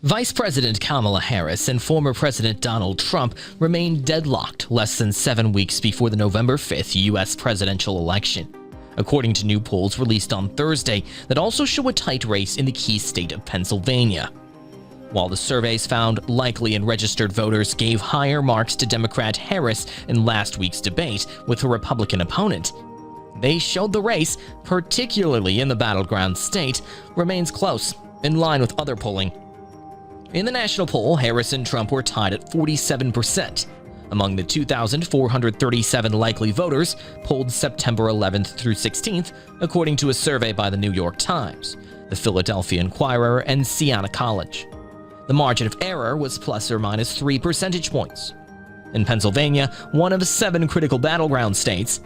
Vice President Kamala Harris and former President Donald Trump remain deadlocked less than 7 weeks before the November 5th U.S. presidential election, according to new polls released on Thursday that also show a tight race in the key state of Pennsylvania. While the surveys found likely and registered voters gave higher marks to Democrat Harris in last week's debate with her Republican opponent, they showed the race, particularly in the Battleground state, remains close, in line with other polling. In the national poll, Harris and Trump were tied at 47% among the 2,437 likely voters polled September 11th through 16th, according to a survey by the New York Times, the Philadelphia Inquirer, and Siena College. The margin of error was plus or minus 3 percentage points. In Pennsylvania, one of 7 critical battleground states,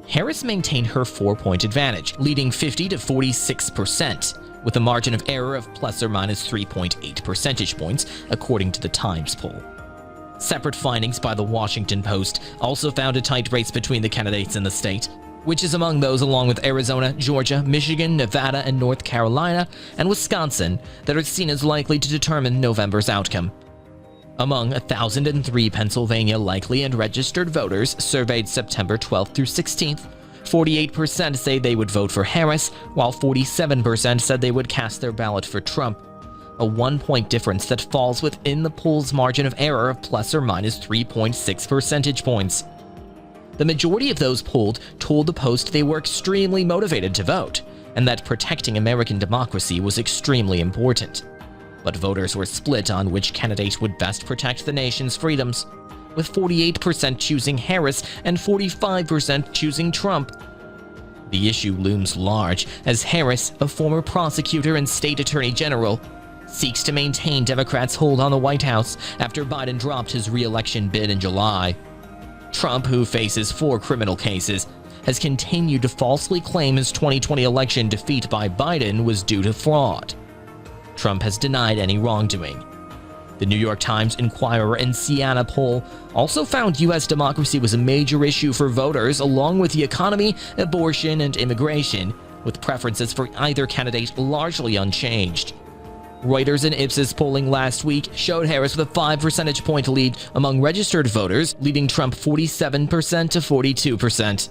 Harris maintained her 4-point advantage, leading 50 to 46%. With a margin of error of plus or minus 3.8 percentage points, according to the Times poll. Separate findings by the Washington Post also found a tight race between the candidates in the state, which is among those along with Arizona, Georgia, Michigan, Nevada, and North Carolina, and Wisconsin that are seen as likely to determine November's outcome. Among 1,003 Pennsylvania likely and registered voters surveyed September 12th through 16th, 48% say they would vote for Harris, while 47% said they would cast their ballot for Trump, a 1-point difference that falls within the poll's margin of error of plus or minus 3.6 percentage points. The majority of those polled told the Post they were extremely motivated to vote, and that protecting American democracy was extremely important. But voters were split on which candidate would best protect the nation's freedoms, with 48% choosing Harris and 45% choosing Trump. The issue looms large as Harris, a former prosecutor and state attorney general, seeks to maintain Democrats' hold on the White House after Biden dropped his re-election bid in July. Trump, who faces 4 criminal cases, has continued to falsely claim his 2020 election defeat by Biden was due to fraud. Trump has denied any wrongdoing. The New York Times, Inquirer, and Siena poll also found U.S. democracy was a major issue for voters, along with the economy, abortion, and immigration, with preferences for either candidate largely unchanged. Reuters and Ipsos polling last week showed Harris with a 5 percentage point lead among registered voters, leading Trump 47% to 42%.